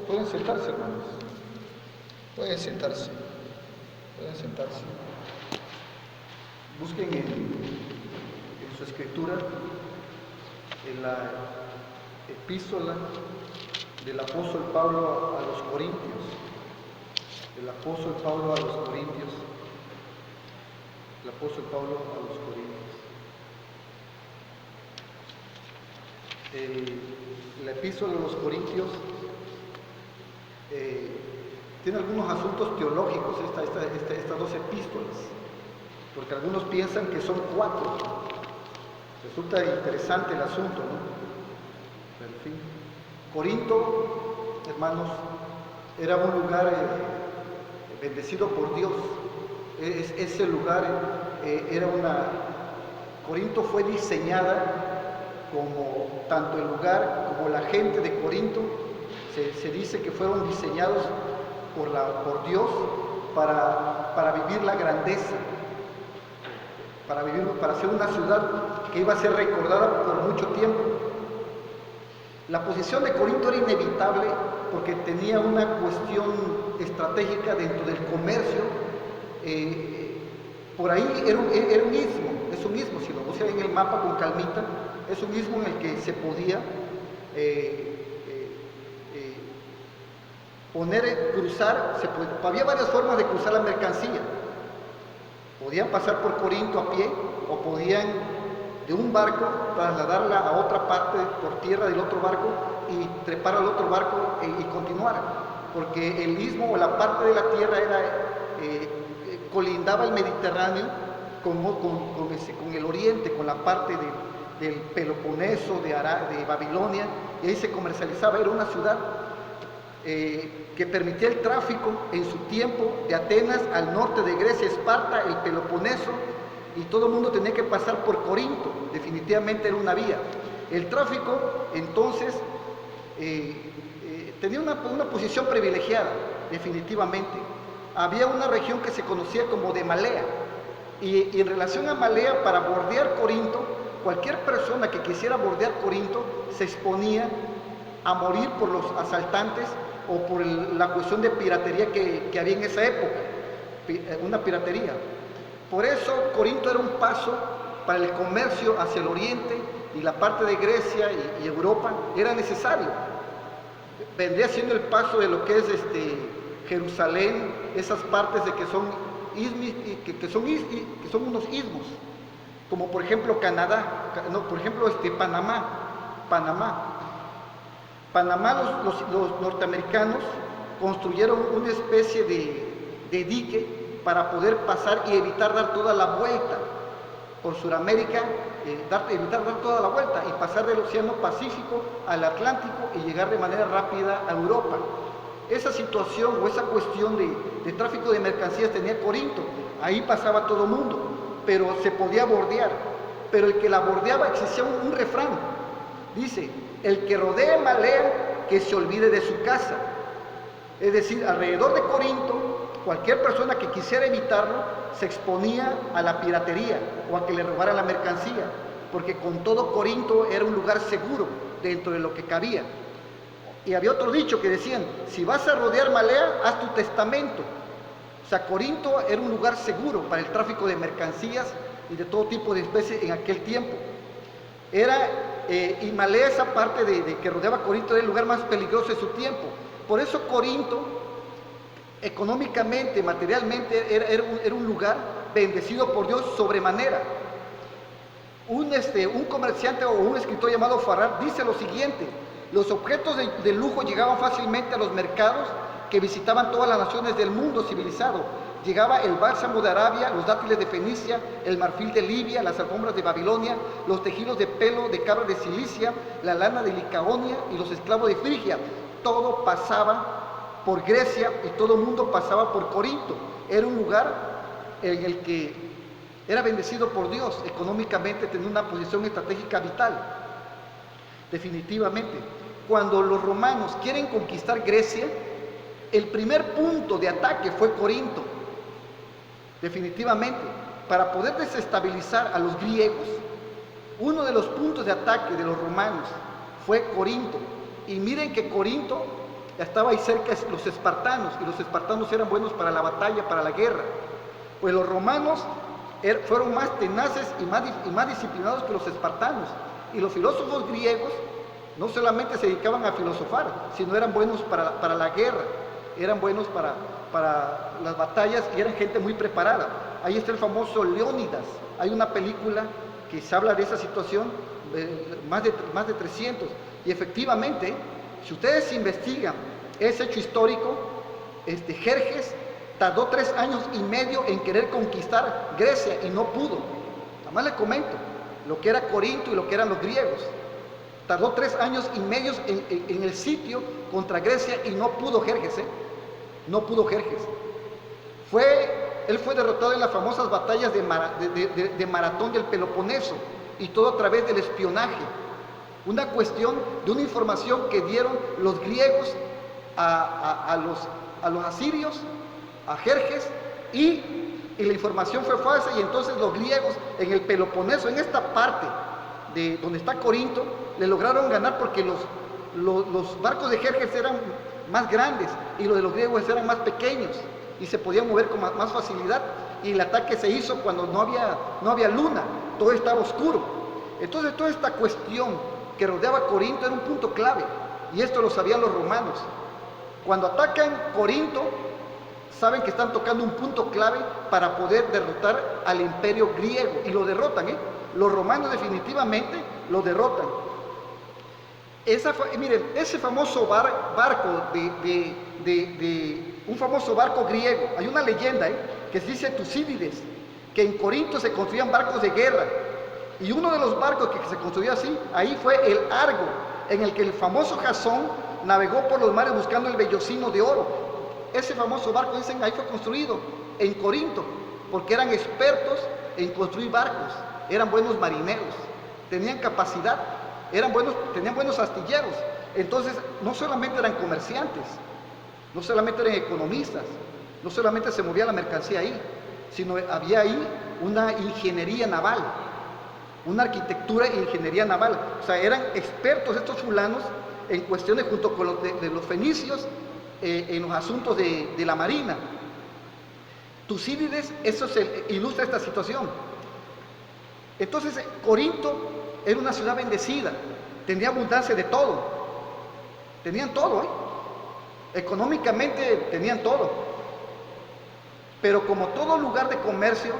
Pueden sentarse, hermanos. Pueden sentarse. Pueden sentarse. Busquen en su escritura, en la epístola del apóstol Pablo a los Corintios. El apóstol Pablo a los Corintios. El apóstol Pablo a los Corintios. La epístola a los Corintios tiene algunos asuntos teológicos, estas dos epístolas, porque algunos piensan que son 4. Resulta interesante el asunto, ¿no? Pero, en fin, Corinto, hermanos, era un lugar bendecido por Dios. Ese lugar Corinto fue diseñada como, tanto el lugar como la gente de Corinto, se dice que fueron diseñados por Dios para vivir la grandeza, para ser una ciudad que iba a ser recordada por mucho tiempo. La posición de Corinto era inevitable porque tenía una cuestión estratégica dentro del comercio. Por ahí era un istmo, es un istmo, si lo buscan en el mapa con calmita, es un istmo en el que se podía cruzar, había varias formas de cruzar la mercancía. Podían pasar por Corinto a pie o podían de un barco trasladarla a otra parte por tierra del otro barco y trepar al otro barco y continuar, porque el istmo o la parte de la tierra colindaba el Mediterráneo con el oriente, con la parte del Peloponeso, de Babilonia, y ahí se comercializaba. Era una ciudad que permitía el tráfico en su tiempo de Atenas al norte de Grecia, Esparta, el Peloponeso, y todo el mundo tenía que pasar por Corinto. Definitivamente era una vía. El tráfico entonces tenía una posición privilegiada, definitivamente. Había una región que se conocía como de Malea, y en relación a Malea, para bordear Corinto, cualquier persona que quisiera bordear Corinto se exponía a morir por los asaltantes o por la cuestión de piratería que había en esa época, una piratería. Por eso Corinto era un paso para el comercio hacia el oriente, y la parte de Grecia y Europa era necesario. Vendría siendo el paso de lo que es Jerusalén, esas partes de que son unos istmos. como por ejemplo Canadá, no, por ejemplo Panamá. Panamá, los norteamericanos construyeron una especie de dique para poder pasar y evitar dar toda la vuelta por Sudamérica, evitar dar toda la vuelta y pasar del Océano Pacífico al Atlántico y llegar de manera rápida a Europa. Esa situación o esa cuestión de tráfico de mercancías tenía Corinto, ahí pasaba todo el mundo, pero se podía bordear. Pero el que la bordeaba, existía un refrán, dice: el que rodee malea, que se olvide de su casa. Es decir, alrededor de Corinto, cualquier persona que quisiera evitarlo se exponía a la piratería o a que le robaran la mercancía, porque con todo Corinto era un lugar seguro dentro de lo que cabía. Y había otro dicho que decían: si vas a rodear Malea, haz tu testamento. O sea, Corinto era un lugar seguro para el tráfico de mercancías y de todo tipo de especies en aquel tiempo. Y Malea, esa parte de que rodeaba Corinto, era el lugar más peligroso de su tiempo. Por eso Corinto, económicamente, materialmente, era un lugar bendecido por Dios sobremanera. Un comerciante o un escritor llamado Farrar dice lo siguiente: los objetos de lujo llegaban fácilmente a los mercados que visitaban todas las naciones del mundo civilizado. Llegaba el bálsamo de Arabia, los dátiles de Fenicia, el marfil de Libia, las alfombras de Babilonia, los tejidos de pelo de cabra de Cilicia, la lana de Licaonia y los esclavos de Frigia. Todo pasaba por Grecia y todo el mundo pasaba por Corinto. Era un lugar en el que era bendecido por Dios, económicamente tenía una posición estratégica vital. Definitivamente, cuando los romanos quieren conquistar Grecia, el primer punto de ataque fue Corinto. Definitivamente, para poder desestabilizar a los griegos, uno de los puntos de ataque de los romanos fue Corinto. Y miren que Corinto estaba ahí cerca de los espartanos, y los espartanos eran buenos para la batalla, para la guerra. Pues los romanos fueron más tenaces y más disciplinados que los espartanos. Y los filósofos griegos no solamente se dedicaban a filosofar, sino eran buenos para la guerra, eran buenos para las batallas y eran gente muy preparada. Ahí está el famoso Leónidas. Hay una película que se habla de esa situación, más de 300. Y efectivamente, si ustedes investigan ese hecho histórico, Jerjes tardó 3 años y medio en querer conquistar Grecia y no pudo. Además les comento lo que era Corinto y lo que eran los griegos. Tardó 3 años y medio en el sitio contra Grecia y no pudo Jerjes, no pudo Jerjes. Él fue derrotado en las famosas batallas de Maratón del Peloponeso, y todo a través del espionaje. Una cuestión de una información que dieron los griegos a los asirios, a Jerjes, y la información fue falsa, y entonces los griegos en el Peloponeso, en esta parte de donde está Corinto, le lograron ganar porque los barcos de Jerjes eran más grandes y los de los griegos eran más pequeños y se podían mover con más facilidad, y el ataque se hizo cuando no había luna, todo estaba oscuro. Entonces toda esta cuestión que rodeaba Corinto era un punto clave, y esto lo sabían los romanos. Cuando atacan Corinto, saben que están tocando un punto clave para poder derrotar al imperio griego, y lo derrotan, Los romanos definitivamente lo derrotan. Miren, ese famoso barco un famoso barco griego, hay una leyenda que dice Tucídides, que en Corinto se construían barcos de guerra, y uno de los barcos que se construyó así, ahí fue el Argo, en el que el famoso Jasón navegó por los mares buscando el vellocino de oro. Ese famoso barco, dicen, ahí fue construido en Corinto, porque eran expertos en construir barcos, eran buenos marineros, tenían capacidad, tenían buenos astilleros. Entonces, no solamente eran comerciantes, no solamente eran economistas, no solamente se movía la mercancía ahí, sino había ahí una ingeniería naval, una arquitectura e ingeniería naval. O sea, eran expertos estos fulanos en cuestiones, junto con los fenicios, en los asuntos de la marina. Tucídides, eso se ilustra esta situación. Entonces, Corinto era una ciudad bendecida, tenía abundancia de todo, tenían todo, económicamente tenían todo, pero como todo lugar de comercio,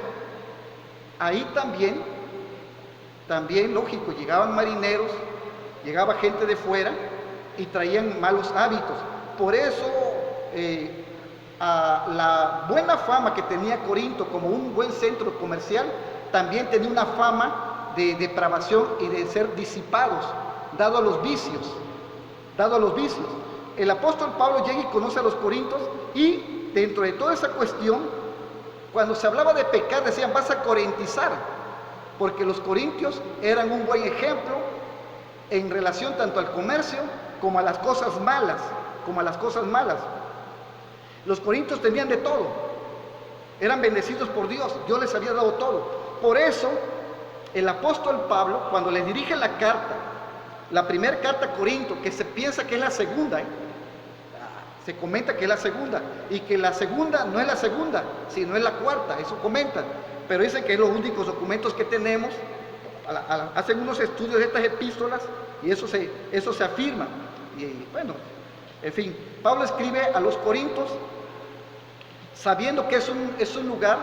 ahí también También, lógico, llegaban marineros, llegaba gente de fuera y traían malos hábitos. Por eso a la buena fama que tenía Corinto como un buen centro comercial, también tenía una fama de depravación y de ser disipados, dado a los vicios. El apóstol Pablo llega y conoce a los corintios, y dentro de toda esa cuestión, cuando se hablaba de pecar, decían: vas a corintizar, porque los corintios eran un buen ejemplo en relación tanto al comercio como a las cosas malas, Los corintios tenían de todo, eran bendecidos por Dios, Dios les había dado todo. Por eso, el apóstol Pablo, cuando le dirige la carta, la primera carta a Corinto, que se piensa que es la segunda, se comenta que es la segunda, y que la segunda no es la segunda, sino es la cuarta, eso comentan, pero dicen que es los únicos documentos que tenemos. Hacen unos estudios de estas epístolas y eso se afirma. Y bueno, en fin, Pablo escribe a los corintios sabiendo que es un lugar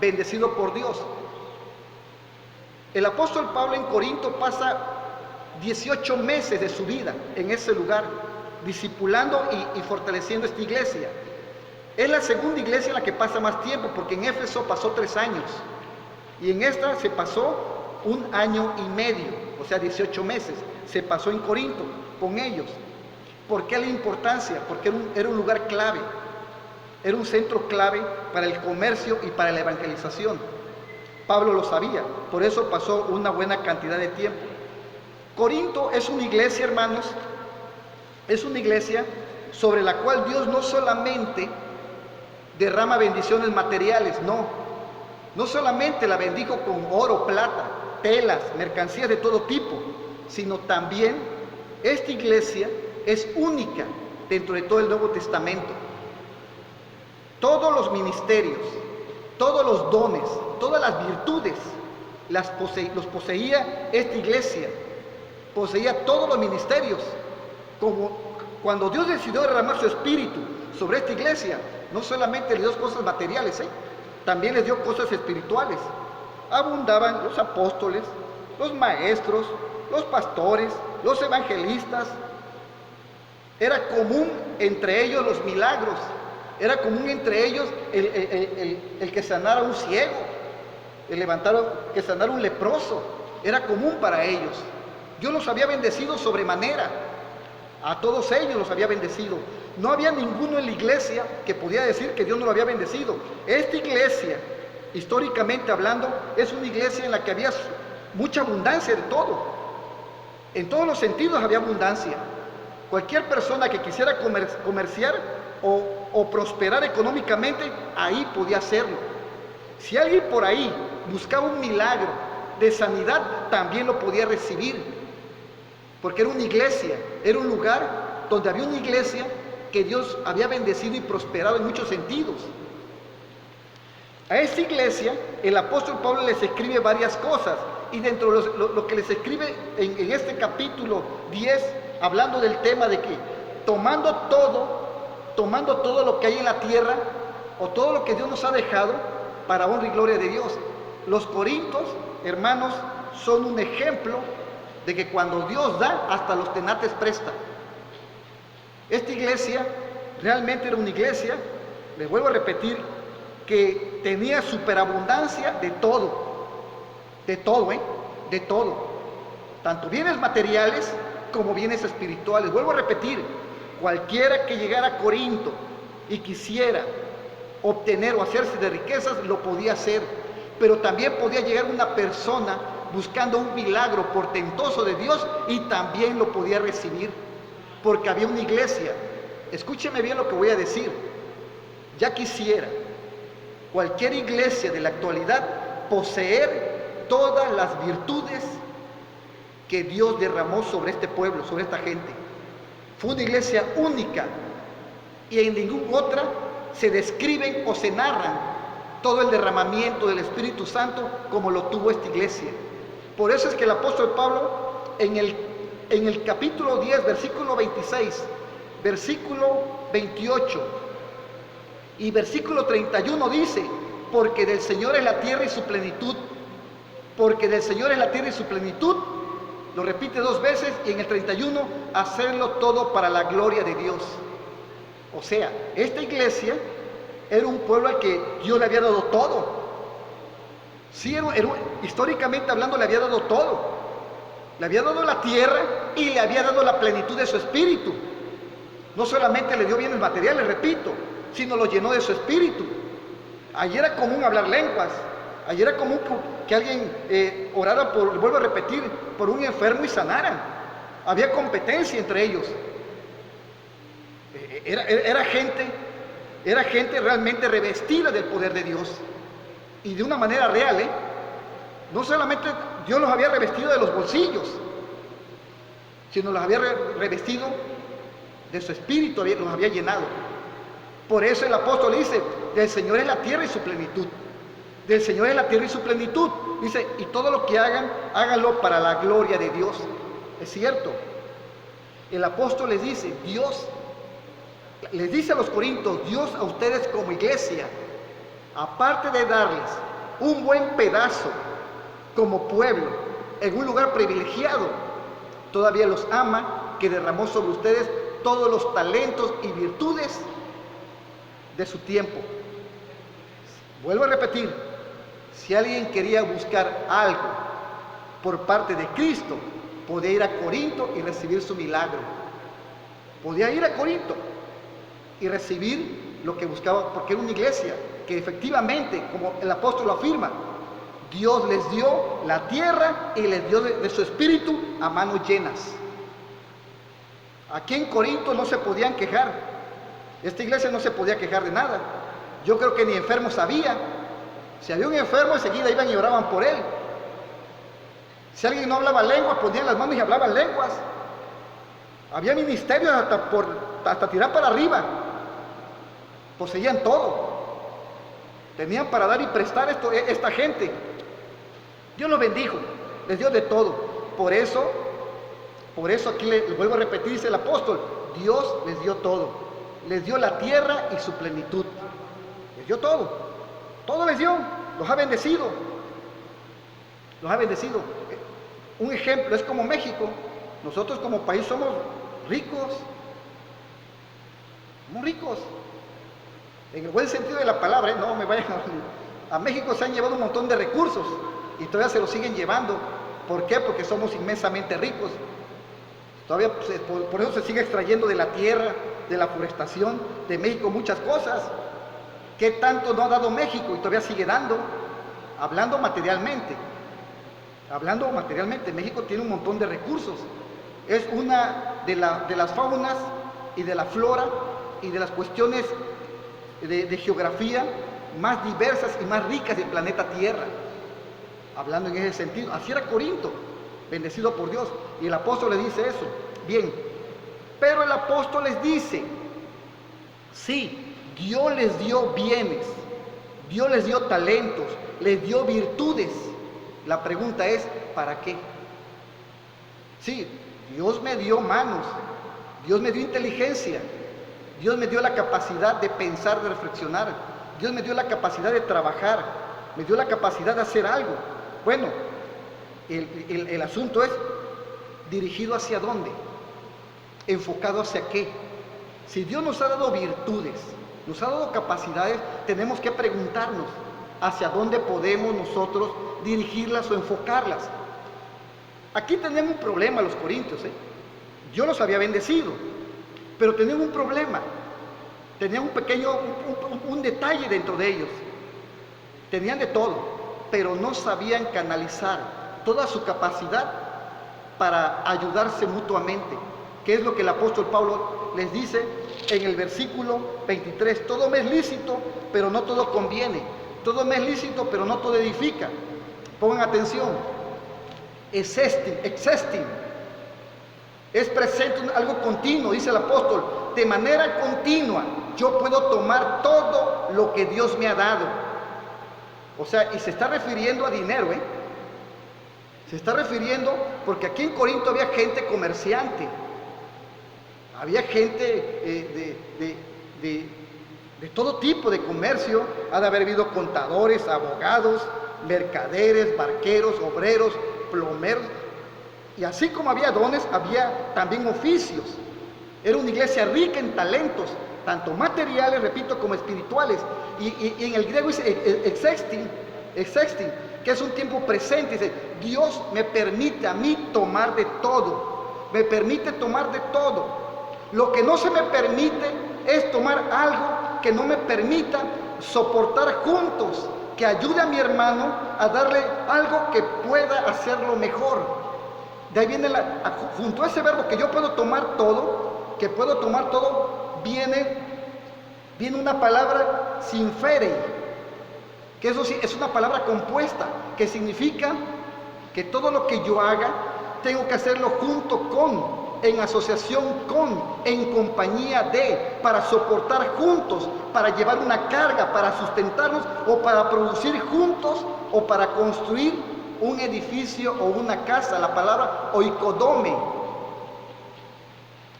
bendecido por Dios. El apóstol Pablo en Corinto pasa 18 meses de su vida en ese lugar, discipulando y fortaleciendo esta iglesia. Es la segunda iglesia en la que pasa más tiempo, porque en Éfeso pasó 3 años y en esta se pasó 1 año y medio, o sea 18 meses, se pasó en Corinto con ellos. ¿Por qué la importancia? Porque era un lugar clave, era un centro clave para el comercio y para la evangelización. Pablo lo sabía, por eso pasó una buena cantidad de tiempo. Corinto es una iglesia, hermanos, es una iglesia sobre la cual Dios no solamente derrama bendiciones materiales, no solamente la bendijo con oro, plata, telas, mercancías de todo tipo, sino también esta iglesia es única dentro de todo el Nuevo Testamento. Todos los ministerios, todos los dones, todas las virtudes los poseía esta iglesia, poseía todos los ministerios. Como cuando Dios decidió derramar su espíritu sobre esta iglesia, no solamente le dio cosas materiales, también les dio cosas espirituales. Abundaban los apóstoles, los maestros, los pastores, los evangelistas. Era común entre ellos los milagros, era común entre ellos el que sanara a un ciego, que sanara a un leproso, era común para ellos. Dios los había bendecido sobremanera, a todos ellos los había bendecido. No había ninguno en la iglesia que podía decir que Dios no lo había bendecido. Esta iglesia, históricamente hablando, es una iglesia en la que había mucha abundancia de todo. En todos los sentidos había abundancia. Cualquier persona que quisiera comerciar o prosperar económicamente, ahí podía hacerlo. Si alguien por ahí buscaba un milagro de sanidad, también lo podía recibir, porque era una iglesia, era un lugar donde había una iglesia que Dios había bendecido y prosperado en muchos sentidos. A esta iglesia el apóstol Pablo les escribe varias cosas, y dentro de lo que les escribe en este capítulo 10, hablando del tema de que tomando todo lo que hay en la tierra, o todo lo que Dios nos ha dejado, para honra y gloria de Dios. Los corintios, hermanos, son un ejemplo de que cuando Dios da, hasta los tenates presta. Esta iglesia realmente era una iglesia, les vuelvo a repetir, que tenía superabundancia de todo, de todo, tanto bienes materiales como bienes espirituales. Vuelvo a repetir, cualquiera que llegara a Corinto y quisiera obtener o hacerse de riquezas, lo podía hacer, pero también podía llegar una persona buscando un milagro portentoso de Dios y también lo podía recibir, porque había una iglesia. Escúcheme bien lo que voy a decir. Ya quisiera cualquier iglesia de la actualidad poseer todas las virtudes que Dios derramó sobre este pueblo, sobre esta gente. Fue una iglesia única, y en ninguna otra se describen o se narran todo el derramamiento del Espíritu Santo como lo tuvo esta iglesia. Por eso es que el apóstol Pablo en el capítulo 10, versículo 26, versículo 28 y versículo 31 dice: porque del Señor es la tierra y su plenitud, porque del Señor es la tierra y su plenitud. Lo repite 2 veces, y en el 31, hacerlo todo para la gloria de Dios. O sea, esta iglesia era un pueblo al que Dios le había dado todo. Sí, históricamente hablando, le había dado todo. Le había dado la tierra y le había dado la plenitud de su espíritu. No solamente le dio bienes materiales, repito, sino lo llenó de su espíritu. Allí era común hablar lenguas. Allí era común que alguien orara por, vuelvo a repetir, por un enfermo y sanara. Había competencia entre ellos. Era gente realmente revestida del poder de Dios. Y de una manera real, no solamente Dios los había revestido de los bolsillos, sino los había revestido de su espíritu, los había llenado. Por eso el apóstol dice, del Señor es la tierra y su plenitud. Del Señor es la tierra y su plenitud. Dice, y todo lo que hagan, háganlo para la gloria de Dios. Es cierto. El apóstol les dice, Dios, les dice a los corintios, Dios a ustedes como iglesia, aparte de darles un buen pedazo como pueblo, en un lugar privilegiado, todavía los ama, que derramó sobre ustedes todos los talentos y virtudes de su tiempo. Vuelvo a repetir, si alguien quería buscar algo por parte de Cristo, podía ir a Corinto y recibir su milagro. Podía ir a Corinto y recibir lo que buscaba, porque era una iglesia que efectivamente, como el apóstol lo afirma, Dios les dio la tierra y les dio de su espíritu a manos llenas. Aquí en Corinto no se podían quejar. Esta iglesia no se podía quejar de nada. Yo creo que ni enfermos había. Si había un enfermo, enseguida iban y oraban por él. Si alguien no hablaba lenguas, ponían las manos y hablaban lenguas. Había ministerios hasta tirar para arriba. Poseían todo. Tenían para dar y prestar esta gente. Dios los bendijo, les dio de todo. Por eso aquí le vuelvo a repetir, dice el apóstol, Dios les dio todo. Les dio la tierra y su plenitud. Les dio todo. Todo les dio. Los ha bendecido. Los ha bendecido. Un ejemplo es como México. Nosotros como país somos ricos. Muy ricos. En el buen sentido de la palabra, no me vayan a México se han llevado un montón de recursos y todavía se los siguen llevando. ¿Por qué? Porque somos inmensamente ricos. Todavía por eso se sigue extrayendo de la tierra, de la forestación de México muchas cosas. ¿Qué tanto no ha dado México? Y todavía sigue dando. Hablando materialmente, México tiene un montón de recursos. Es una de las faunas y de la flora y de las cuestiones de geografía más diversas y más ricas del planeta Tierra. Hablando en ese sentido, así era Corinto, bendecido por Dios. Y el apóstol le dice eso. Bien, pero el apóstol les dice, sí, Dios les dio bienes, Dios les dio talentos, les dio virtudes. La pregunta es, ¿para qué? Sí, Dios me dio manos, Dios me dio inteligencia, Dios me dio la capacidad de pensar, de reflexionar, Dios me dio la capacidad de trabajar, me dio la capacidad de hacer algo. Bueno, el asunto es dirigido hacia dónde, enfocado hacia qué. Si Dios nos ha dado virtudes, nos ha dado capacidades, tenemos que preguntarnos hacia dónde podemos nosotros dirigirlas o enfocarlas. Aquí tenemos un problema los corintios, Dios los había bendecido, pero tenían un problema, tenían un detalle dentro de ellos. Tenían de todo, pero no sabían canalizar toda su capacidad para ayudarse mutuamente. ¿Qué es lo que el apóstol Pablo les dice en el versículo 23? Todo me es lícito, pero no todo conviene. Todo me es lícito, pero no todo edifica. Pongan atención. Existing. Es presente, algo continuo, dice el apóstol. De manera continua, yo puedo tomar todo lo que Dios me ha dado. O sea, y se está refiriendo a dinero, Se está refiriendo, porque aquí en Corinto había gente comerciante. Había gente de todo tipo de comercio. Ha de haber habido contadores, abogados, mercaderes, barqueros, obreros, plomeros. Y así como había dones, había también oficios. Era una iglesia rica en talentos, tanto materiales, repito, como espirituales. Y en el griego dice exextin, que es un tiempo presente. Dice, Dios me permite a mí tomar de todo. Me permite tomar de todo. Lo que no se me permite es tomar algo que no me permita soportar juntos, que ayude a mi hermano a darle algo que pueda hacerlo mejor. De ahí viene, junto a ese verbo que yo puedo tomar todo, que puedo tomar todo, viene una palabra sinferei, que eso sí es una palabra compuesta, que significa que todo lo que yo haga, tengo que hacerlo junto con, en asociación con, en compañía de, para soportar juntos, para llevar una carga, para sustentarnos, o para producir juntos, o para construir un edificio o una casa. La palabra oikodome.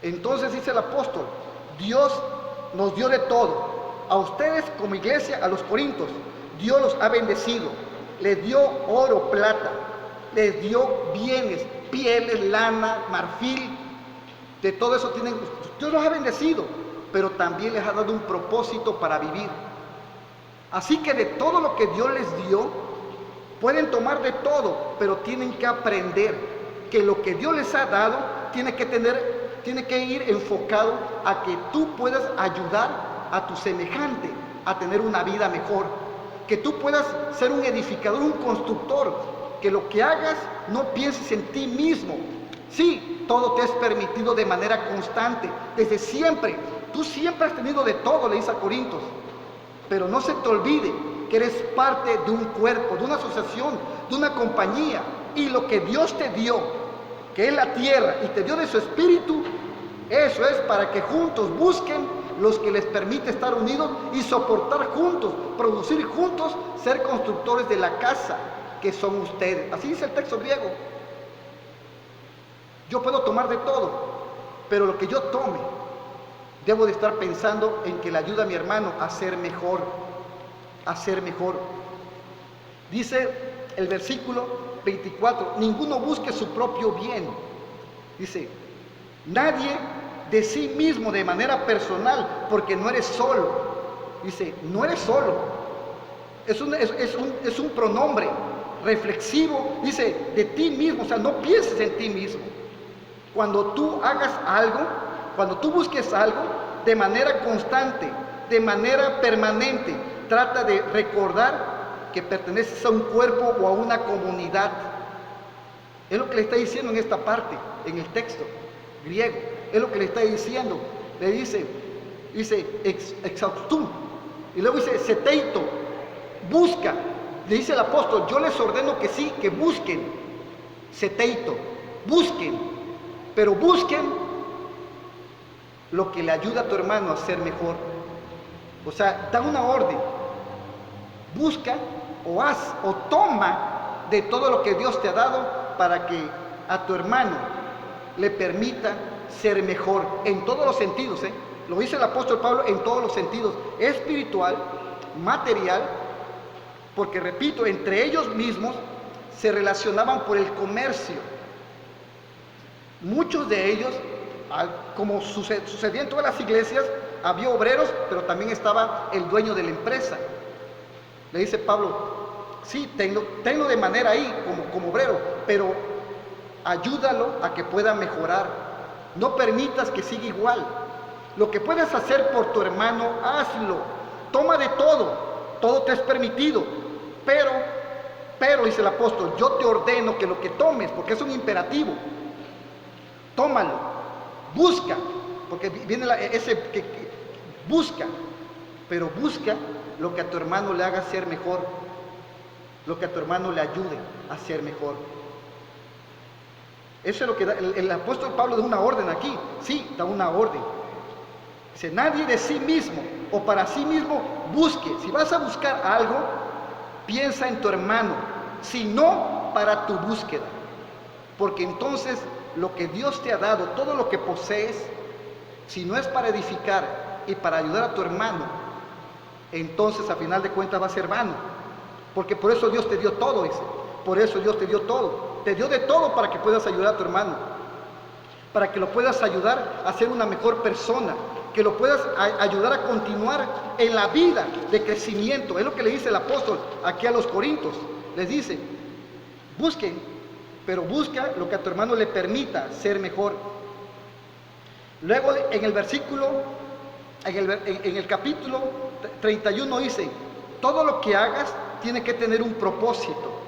Entonces dice el apóstol, Dios nos dio de todo. A ustedes como iglesia, a los corintios, Dios los ha bendecido. Les dio oro, plata, les dio bienes, pieles, lana, marfil. De todo eso tienen, Dios los ha bendecido, pero también les ha dado un propósito para vivir. Así que de todo lo que Dios les dio, pueden tomar de todo, pero tienen que aprender que lo que Dios les ha dado tiene que ir enfocado a que tú puedas ayudar a tu semejante a tener una vida mejor, que tú puedas ser un edificador, un constructor, que lo que hagas no pienses en ti mismo. Sí, todo te es permitido de manera constante, desde siempre. Tú siempre has tenido de todo, le dice a Corintios, pero no se te olvide que eres parte de un cuerpo, de una asociación, de una compañía, y lo que Dios te dio, que es la tierra, y te dio de su espíritu, eso es para que juntos busquen los que les permite estar unidos y soportar juntos, producir juntos, ser constructores de la casa que son ustedes. Así dice el texto griego. Yo puedo tomar de todo, pero lo que yo tome, debo de estar pensando en que le ayuda a mi hermano a ser mejor, a ser mejor. Dice el versículo 24, ninguno busque su propio bien. Dice, nadie de sí mismo de manera personal, porque no eres solo. Dice, no eres solo. Es un pronombre reflexivo. Dice, de ti mismo, o sea, no pienses en ti mismo. Cuando tú hagas algo, cuando tú busques algo, de manera constante, de manera permanente, trata de recordar que perteneces a un cuerpo o a una comunidad. Es lo que le está diciendo en esta parte, en el texto griego. Es lo que le está diciendo. Le dice exaustú. Y luego dice seteito, busca. Le dice el apóstol, yo les ordeno que sí, que busquen. Seteito, busquen. Pero busquen lo que le ayuda a tu hermano a ser mejor. O sea, da una orden. Busca o haz o toma de todo lo que Dios te ha dado para que a tu hermano le permita ser mejor en todos los sentidos. Lo dice el apóstol Pablo, en todos los sentidos, espiritual, material, porque repito, entre ellos mismos se relacionaban por el comercio. Muchos de ellos, como sucedía en todas las iglesias, había obreros, pero también estaba el dueño de la empresa. Le dice Pablo, sí, tenlo de manera ahí, como obrero, pero ayúdalo a que pueda mejorar. No permitas que siga igual. Lo que puedas hacer por tu hermano, hazlo. Toma de todo te es permitido. Pero, dice el apóstol, yo te ordeno que lo que tomes, porque es un imperativo, tómalo, busca, porque viene busca, pero busca lo que a tu hermano le haga ser mejor, lo que a tu hermano le ayude a ser mejor. Eso es lo que da el apóstol Pablo, da una orden aquí. Sí, da una orden. Dice, nadie de sí mismo o para sí mismo busque. Si vas a buscar algo, piensa en tu hermano, si no para tu búsqueda, porque entonces lo que Dios te ha dado, todo lo que posees, si no es para edificar y para ayudar a tu hermano, entonces a final de cuentas va a ser vano. Porque por eso Dios te dio todo, dice. Por eso Dios te dio todo. Te dio de todo para que puedas ayudar a tu hermano. Para que lo puedas ayudar a ser una mejor persona. Que lo puedas ayudar a continuar en la vida de crecimiento. Es lo que le dice el apóstol aquí a los Corintios. Les dice, busquen, pero busca lo que a tu hermano le permita ser mejor. Luego en el versículo, en el capítulo 31 dice, todo lo que hagas tiene que tener un propósito.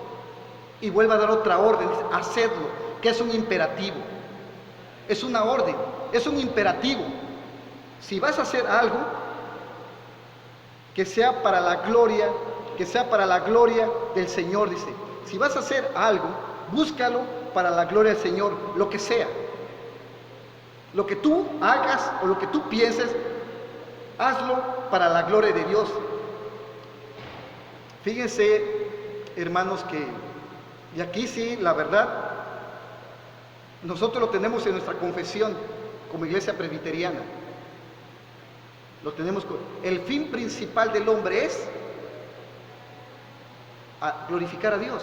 Y vuelve a dar otra orden, dice, hacedlo, que es un imperativo. Es una orden, es un imperativo. Si vas a hacer algo, que sea para la gloria, del Señor, dice. Si vas a hacer algo, búscalo para la gloria del Señor, lo que sea. Lo que tú hagas o lo que tú pienses, hazlo para la gloria de Dios. Fíjense, hermanos, que, y aquí sí, la verdad, nosotros lo tenemos en nuestra confesión como iglesia presbiteriana. Lo tenemos. El fin principal del hombre es glorificar a Dios.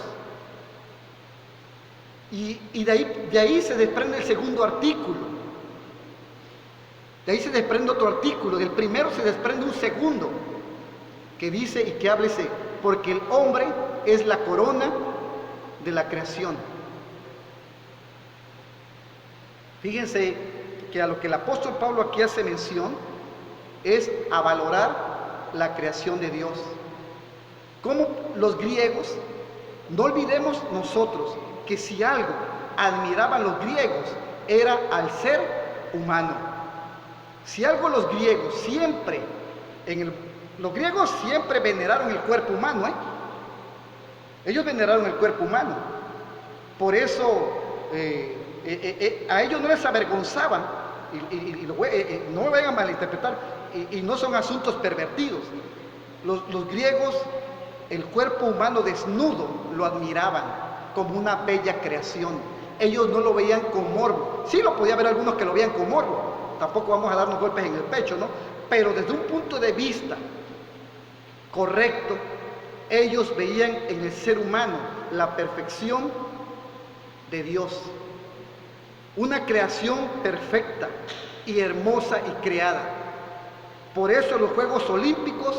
Y de ahí se desprende el segundo artículo. De ahí se desprende otro artículo. Del primero se desprende un segundo que dice y que háblese, porque el hombre es la corona de la creación. Fíjense que a lo que el apóstol Pablo aquí hace mención es a valorar la creación de Dios. Como los griegos, no olvidemos nosotros que si algo admiraban los griegos era al ser humano. Si algo los griegos siempre, los griegos siempre veneraron el cuerpo humano, Ellos veneraron el cuerpo humano. Por eso a ellos no les avergonzaban, no me vayan a malinterpretar, y no son asuntos pervertidos. Los griegos, el cuerpo humano desnudo lo admiraban como una bella creación. Ellos no lo veían con morbo. Sí lo podía haber algunos que lo veían con morbo. Tampoco vamos a darnos golpes en el pecho, ¿no? Pero desde un punto de vista correcto, ellos veían en el ser humano la perfección de Dios. Una creación perfecta y hermosa y creada. Por eso los Juegos Olímpicos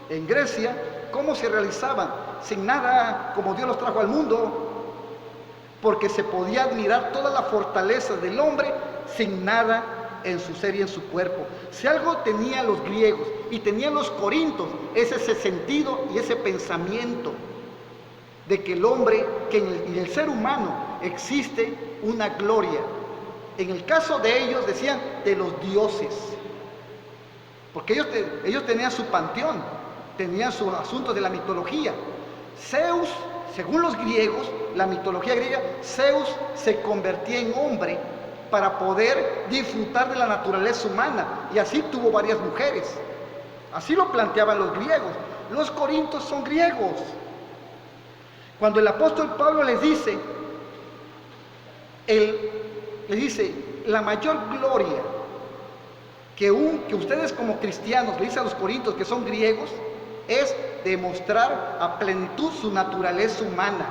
en Grecia, ¿cómo se realizaban? Sin nada, como Dios los trajo al mundo, porque se podía admirar toda la fortaleza del hombre sin nada en su ser y en su cuerpo. Si algo tenían los griegos y tenían los corintios, es ese sentido y ese pensamiento de que el hombre, que en el ser humano existe una gloria. En el caso de ellos decían de los dioses, porque ellos tenían su panteón, tenían sus asuntos de la mitología. Zeus, según los griegos, la mitología griega, Zeus se convertía en hombre para poder disfrutar de la naturaleza humana, y así tuvo varias mujeres. Así lo planteaban los griegos. Los corintios son griegos. Cuando el apóstol Pablo les dice, la mayor gloria que ustedes como cristianos, le dice a los corintios que son griegos, es demostrar a plenitud su naturaleza humana.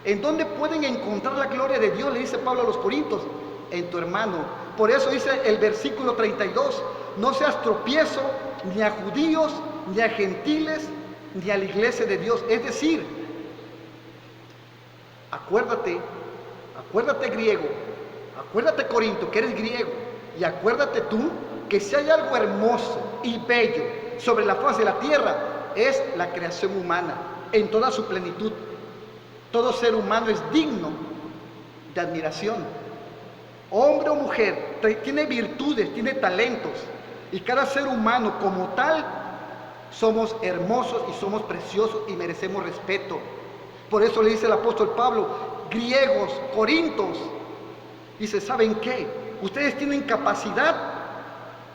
¿En dónde pueden encontrar la gloria de Dios? Le dice Pablo a los corintios, en tu hermano. Por eso dice el versículo 32, no seas tropiezo ni a judíos, ni a gentiles, ni a la iglesia de Dios. Es decir, acuérdate griego, acuérdate corinto, que eres griego, y acuérdate tú que si hay algo hermoso y bello sobre la faz de la tierra, es la creación humana en toda su plenitud. Todo ser humano es digno de admiración. Hombre o mujer, tiene virtudes, tiene talentos, y cada ser humano como tal somos hermosos y somos preciosos y merecemos respeto. Por eso le dice el apóstol Pablo, griegos, corintios, dice, ¿saben qué? Ustedes tienen capacidad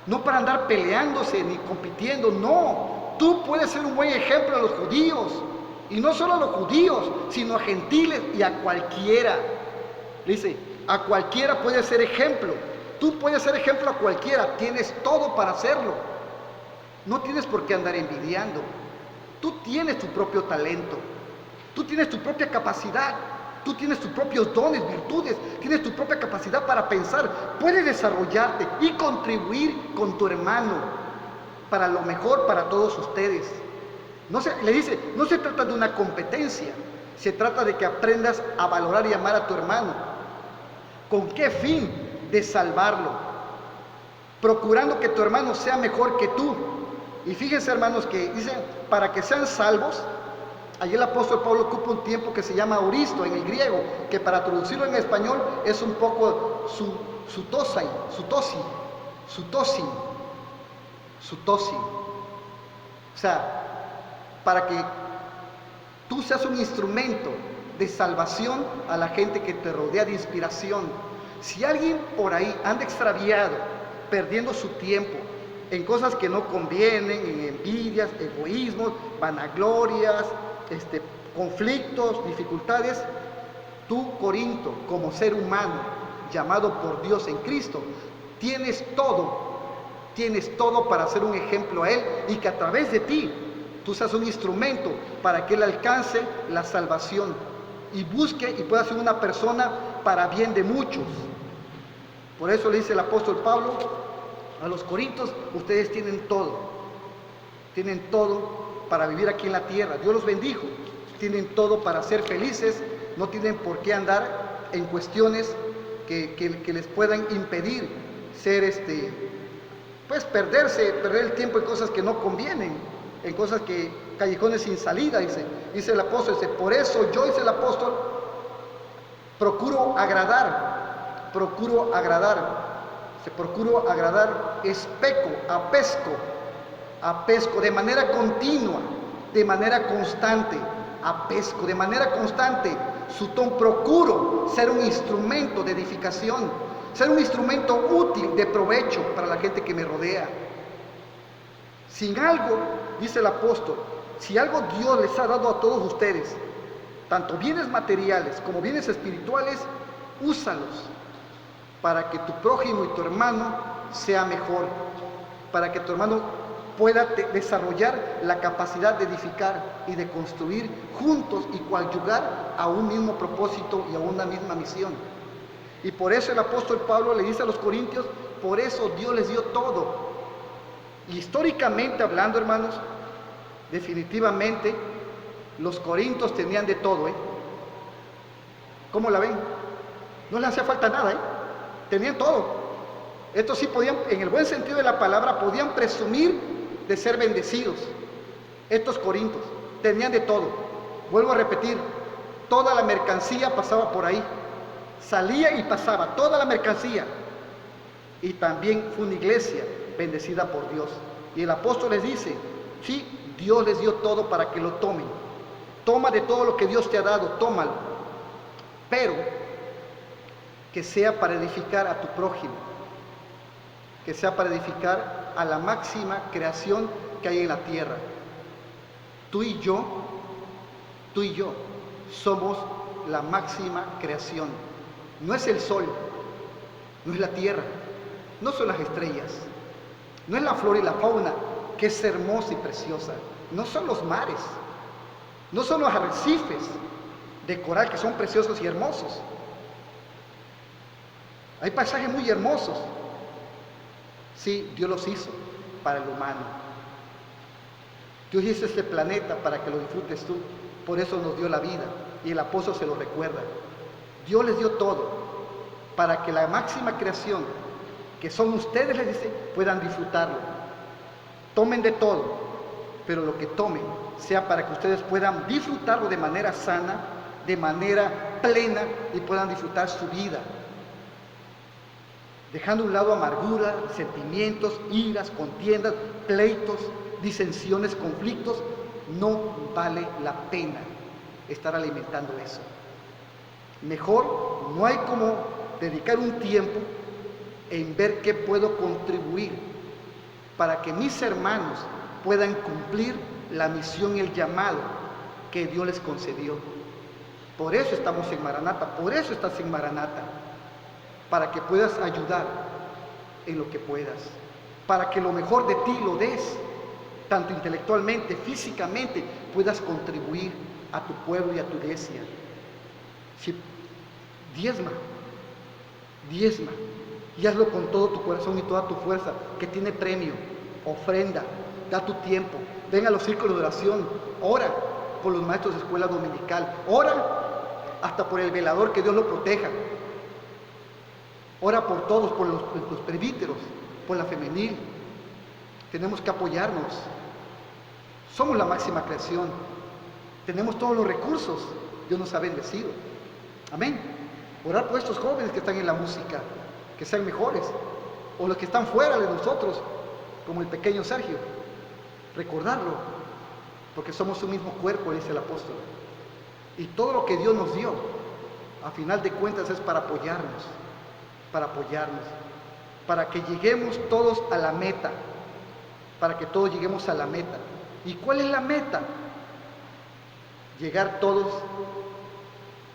no para andar peleándose ni compitiendo, no. Tú puedes ser un buen ejemplo a los judíos, y no solo a los judíos, sino a gentiles y a cualquiera. Dice, a cualquiera puedes ser ejemplo. Tú puedes ser ejemplo a cualquiera, tienes todo para hacerlo. No tienes por qué andar envidiando. Tú tienes tu propio talento, tú tienes tu propia capacidad, tú tienes tus propios dones, virtudes, tienes tu propia capacidad para pensar. Puedes desarrollarte y contribuir con tu hermano para lo mejor para todos ustedes. Le dice, no se trata de una competencia, se trata de que aprendas a valorar y amar a tu hermano. ¿Con qué fin? De salvarlo, procurando que tu hermano sea mejor que tú. Y fíjense, hermanos, que dice, para que sean salvos. Allí el apóstol Pablo ocupa un tiempo que se llama auristo en el griego, que para traducirlo en español es un poco sutosi. O sea, para que tú seas un instrumento de salvación a la gente que te rodea, de inspiración. Si alguien por ahí anda extraviado, perdiendo su tiempo en cosas que no convienen, en envidias, egoísmos, vanaglorias, conflictos, dificultades, tú, Corinto, como ser humano llamado por Dios en Cristo, tienes todo para ser un ejemplo a Él, y que a través de ti tú seas un instrumento para que Él alcance la salvación y busque y pueda ser una persona para bien de muchos. Por eso le dice el apóstol Pablo a los corintios: ustedes tienen todo para vivir aquí en la tierra. Dios los bendijo, tienen todo para ser felices, no tienen por qué andar en cuestiones que les puedan impedir ser perder el tiempo en cosas que no convienen, en cosas callejones sin salida. Dice el apóstol, por eso yo, dice el apóstol, procuro agradar, apesco de manera continua, de manera constante, sutón, procuro ser un instrumento de edificación, ser un instrumento útil, de provecho para la gente que me rodea. Sin algo, dice el apóstol, si algo Dios les ha dado a todos ustedes, tanto bienes materiales como bienes espirituales, úsalos para que tu prójimo y tu hermano sea mejor, para que tu hermano pueda desarrollar la capacidad de edificar y de construir juntos y coadyuvar a un mismo propósito y a una misma misión. Y por eso el apóstol Pablo le dice a los corintios, por eso Dios les dio todo. Y históricamente hablando, hermanos, definitivamente los corintios tenían de todo, ¿Cómo la ven? No les hacía falta nada, Tenían todo. Estos sí podían, en el buen sentido de la palabra, podían presumir de ser bendecidos. Estos corintios tenían de todo. Vuelvo a repetir, toda la mercancía pasaba por ahí. Salía y pasaba toda la mercancía. Y también fue una iglesia bendecida por Dios. Y el apóstol les dice, sí, Dios les dio todo para que lo tomen. Toma de todo lo que Dios te ha dado, tómalo. Pero que sea para edificar a tu prójimo, que sea para edificar a la máxima creación que hay en la tierra. Tú y yo somos la máxima creación. No es el sol, no es la tierra, no son las estrellas, no es la flora y la fauna, que es hermosa y preciosa, no son los mares, no son los arrecifes de coral que son preciosos y hermosos. Hay paisajes muy hermosos. Sí, Dios los hizo para el humano. Dios hizo este planeta para que lo disfrutes tú. Por eso nos dio la vida. Y el apóstol se lo recuerda. Dios les dio todo para que la máxima creación, que son ustedes, les dice, puedan disfrutarlo. Tomen de todo, pero lo que tomen sea para que ustedes puedan disfrutarlo de manera sana, de manera plena, y puedan disfrutar su vida. Dejando a un lado amargura, sentimientos, iras, contiendas, pleitos, disensiones, conflictos. No vale la pena estar alimentando eso. Mejor, no hay como dedicar un tiempo en ver qué puedo contribuir para que mis hermanos puedan cumplir la misión y el llamado que Dios les concedió. Por eso estamos en Maranata, por eso estás en Maranata, para que puedas ayudar en lo que puedas, para que lo mejor de ti lo des tanto intelectualmente, físicamente, puedas contribuir a tu pueblo y a tu iglesia. Si diezma, y hazlo con todo tu corazón y toda tu fuerza, que tiene premio. Ofrenda, da tu tiempo, ven a los círculos de oración, ora por los maestros de escuela dominical, ora hasta por el velador, que Dios lo proteja, ora por todos, por los presbíteros, por la femenil. Tenemos que apoyarnos. Somos la máxima creación, tenemos todos los recursos, Dios nos ha bendecido. Amén. Orar por estos jóvenes que están en la música, que sean mejores, o los que están fuera de nosotros, como el pequeño Sergio. Recordarlo, porque somos un mismo cuerpo, dice el apóstol. Y todo lo que Dios nos dio, a final de cuentas, es para apoyarnos, para que lleguemos todos a la meta, para que todos lleguemos a la meta. ¿Y cuál es la meta? Llegar todos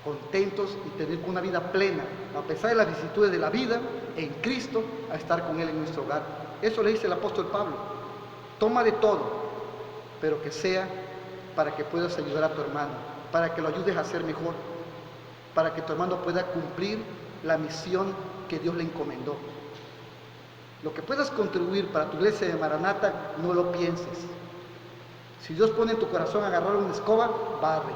contentos y tener una vida plena, a pesar de las vicisitudes de la vida, en Cristo, a estar con Él en nuestro hogar. Eso le dice el apóstol Pablo. Toma de todo, pero que sea para que puedas ayudar a tu hermano, para que lo ayudes a ser mejor, para que tu hermano pueda cumplir la misión que Dios le encomendó. Lo que puedas contribuir para tu iglesia de Maranata, no lo pienses. Si Dios pone en tu corazón agarrar una escoba, barre.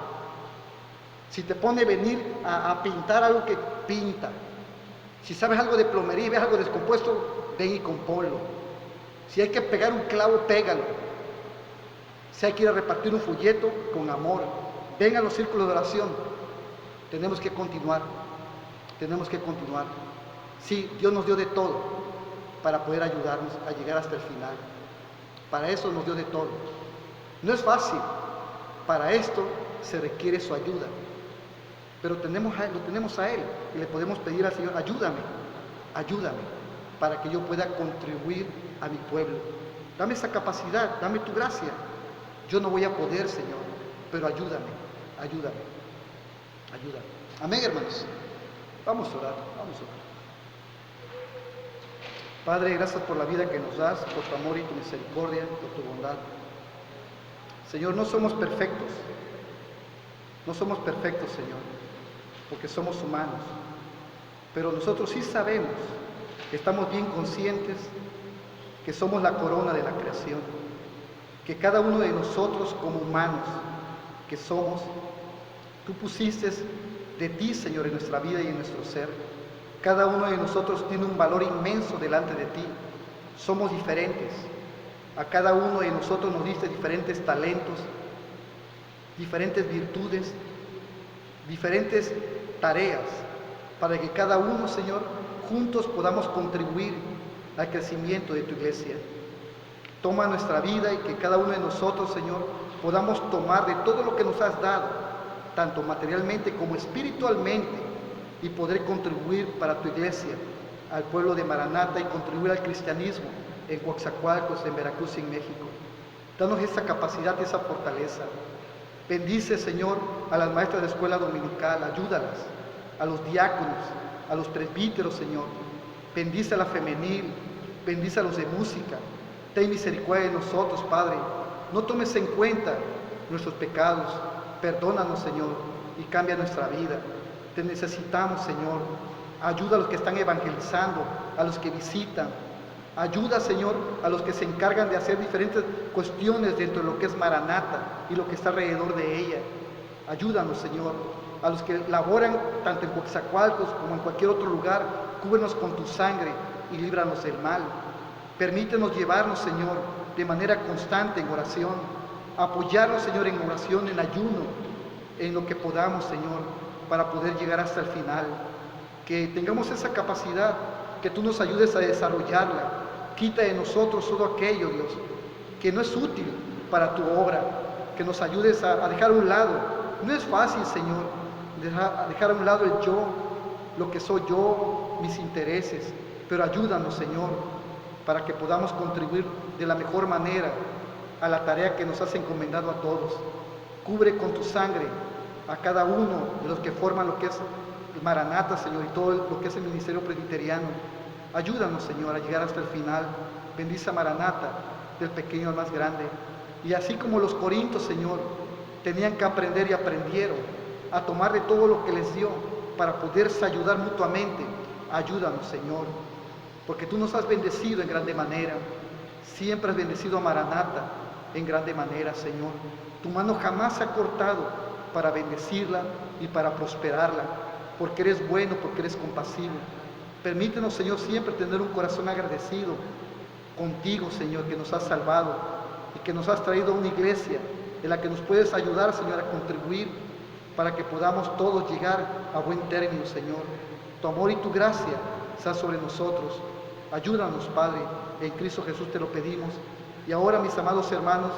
Si te pone venir a pintar algo, que pinta. Si sabes algo de plomería y ves algo descompuesto, ven y compónlo. Si hay que pegar un clavo, pégalo. Si hay que ir a repartir un folleto, con amor. Ven a los círculos de oración. Tenemos que continuar. Sí, Dios nos dio de todo para poder ayudarnos a llegar hasta el final. Para eso nos dio de todo. No es fácil. Para esto se requiere su ayuda. Pero lo tenemos a Él y le podemos pedir al Señor: ayúdame, para que yo pueda contribuir a mi pueblo. Dame esa capacidad, dame tu gracia. Yo no voy a poder, Señor, pero ayúdame. Amén, hermanos. Vamos a orar. Padre, gracias por la vida que nos das, por tu amor y tu misericordia, por tu bondad. Señor, no somos perfectos, Señor, porque somos humanos, pero nosotros sí sabemos, estamos bien conscientes que somos la corona de la creación, que cada uno de nosotros como humanos que somos, tú pusiste de ti, Señor, en nuestra vida y en nuestro ser. Cada uno de nosotros tiene un valor inmenso delante de ti. Somos diferentes. A cada uno de nosotros nos diste diferentes talentos, diferentes virtudes, diferentes tareas, para que cada uno, Señor, juntos podamos contribuir al crecimiento de tu iglesia. Toma nuestra vida y que cada uno de nosotros, Señor, podamos tomar de todo lo que nos has dado, tanto materialmente como espiritualmente, y poder contribuir para tu iglesia, al pueblo de Maranata, y contribuir al cristianismo en Coatzacoalcos, en Veracruz y en México. Danos esa capacidad y esa fortaleza. Bendice, Señor, a las maestras de escuela dominical, ayúdalas, a los diáconos, a los presbíteros, Señor. Bendice a la femenil, bendice a los de música. Ten misericordia de nosotros, Padre. No tomes en cuenta nuestros pecados. Perdónanos, Señor, y cambia nuestra vida. Te necesitamos, Señor. Ayuda a los que están evangelizando, a los que visitan. Ayuda, Señor, a los que se encargan de hacer diferentes cuestiones dentro de lo que es Maranata y lo que está alrededor de ella. Ayúdanos, Señor. A los que laboran tanto en Coatzacoalcos como en cualquier otro lugar, cúbrenos con tu sangre y líbranos del mal. Permítenos llevarnos, Señor, de manera constante en oración. Apoyarnos, Señor, en oración, en ayuno, en lo que podamos, Señor, para poder llegar hasta el final. Que tengamos esa capacidad, que tú nos ayudes a desarrollarla. Quita de nosotros todo aquello, Dios, que no es útil para tu obra. Que nos ayudes a dejar a un lado. No es fácil, Señor, dejar a un lado el yo, lo que soy yo, mis intereses. Pero ayúdanos, Señor, para que podamos contribuir de la mejor manera a la tarea que nos has encomendado a todos. Cubre con tu sangre a cada uno de los que forman lo que es Maranata, Señor, y todo lo que es el ministerio presbiteriano. Ayúdanos, Señor, a llegar hasta el final. Bendice a Maranata, del pequeño al más grande. Y así como los corintios, Señor, tenían que aprender y aprendieron a tomar de todo lo que les dio para poderse ayudar mutuamente, ayúdanos, Señor, porque tú nos has bendecido en grande manera. Siempre has bendecido a Maranata en grande manera, Señor. Tu mano jamás se ha cortado para bendecirla y para prosperarla, porque eres bueno, porque eres compasivo. Permítenos, Señor, siempre tener un corazón agradecido contigo, Señor, que nos has salvado y que nos has traído a una iglesia en la que nos puedes ayudar, Señor, a contribuir para que podamos todos llegar a buen término, Señor. Tu amor y tu gracia sea sobre nosotros. Ayúdanos, Padre, en Cristo Jesús te lo pedimos. Y ahora, mis amados hermanos,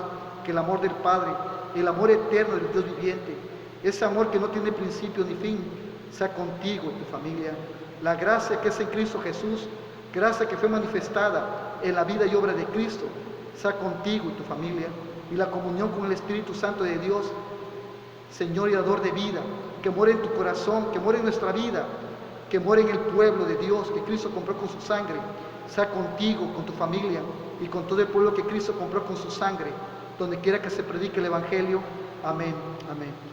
que el amor del Padre, el amor eterno del Dios viviente, ese amor que no tiene principio ni fin, sea contigo y tu familia. La gracia que es en Cristo Jesús, gracia que fue manifestada en la vida y obra de Cristo, sea contigo y tu familia. Y la comunión con el Espíritu Santo de Dios, Señor y dador de vida, que muere en tu corazón, que muere en nuestra vida, que muere en el pueblo de Dios, que Cristo compró con su sangre, sea contigo, con tu familia y con todo el pueblo que Cristo compró con su sangre, donde quiera que se predique el Evangelio. Amén, amén.